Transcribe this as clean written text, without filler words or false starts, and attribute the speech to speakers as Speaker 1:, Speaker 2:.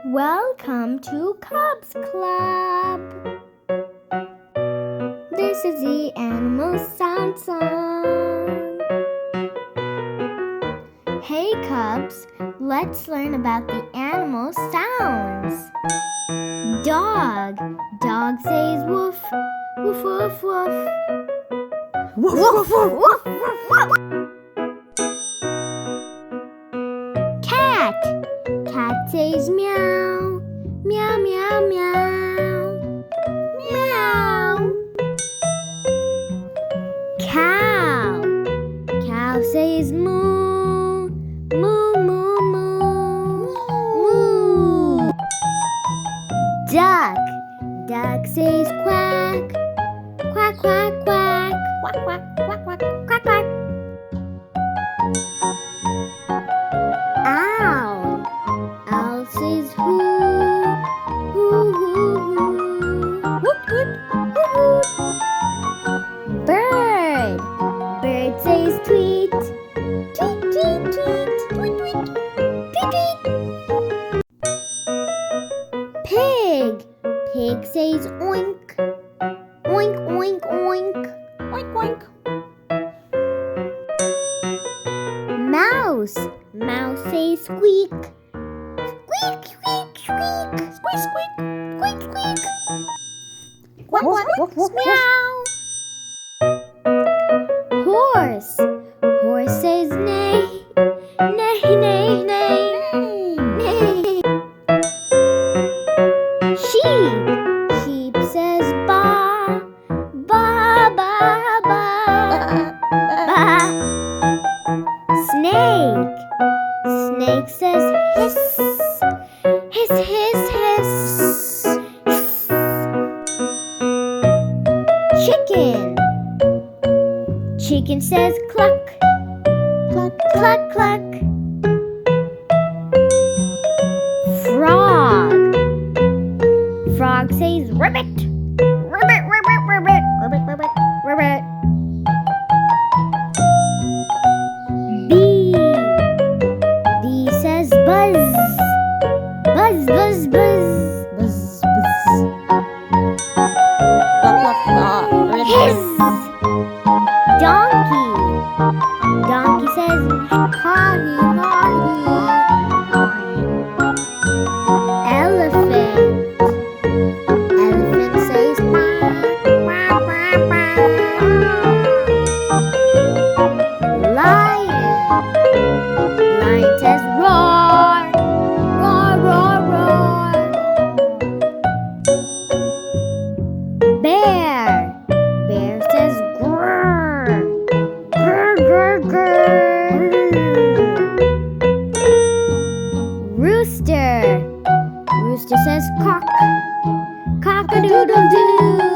Speaker 1: Welcome to Cubs Club. This is the animal sound song. Hey Cubs, let's learn about the animal sounds. Dog. Dog says woof, woof, woof, woof. Woof, woof, woof, woof, woof. Cat. Cat says meow, meow, meow, meow, meow. Cow. Cow says moo, moo, moo, moo, moo. Duck. Duck says quack, quack, quack, quack, quack, quack, quack, quack, quack, quack. Owl. Owl says hoo, hoo, hoo, hoo, whoop, whoop, whoop, whoop. Bird. Bird says tweet, tweet, tweet, tweet, tweet, tweet, tweet, tweet. Pig. Pig says oink, oink, oink, oink, oink, oink. Mouse. Mouse says squeak, squeak, squeak, squeak, squeak, squeak, squeak, squeak. Quack, quack, meow. Horse. Horse says neigh, neigh, neigh, neigh, neigh. Sheep. Sheep says ba, ba, ba, ba, ba. Snake. Snake says hiss, hiss, hiss, hiss, hiss. Chicken. Chicken says cluck, cluck, cluck, cluck. Frog. Frog says ribbit, ribbit, ribbit, ribbit, ribbit, ribbit, ribbit. Bee. Bee says buzz, buzz, buzz, buzz, buzz, buzz. Hiss. Donkey. Donkey says hoggy, hoggy. Elephant. Elephant says quack, quack, quack, quack. Lion. Lion says roar, roar, roar, roar. Bear. Bear says grrr, grrr, grrr, grrr. Rooster. Rooster says cock, cock-a-doodle-doo.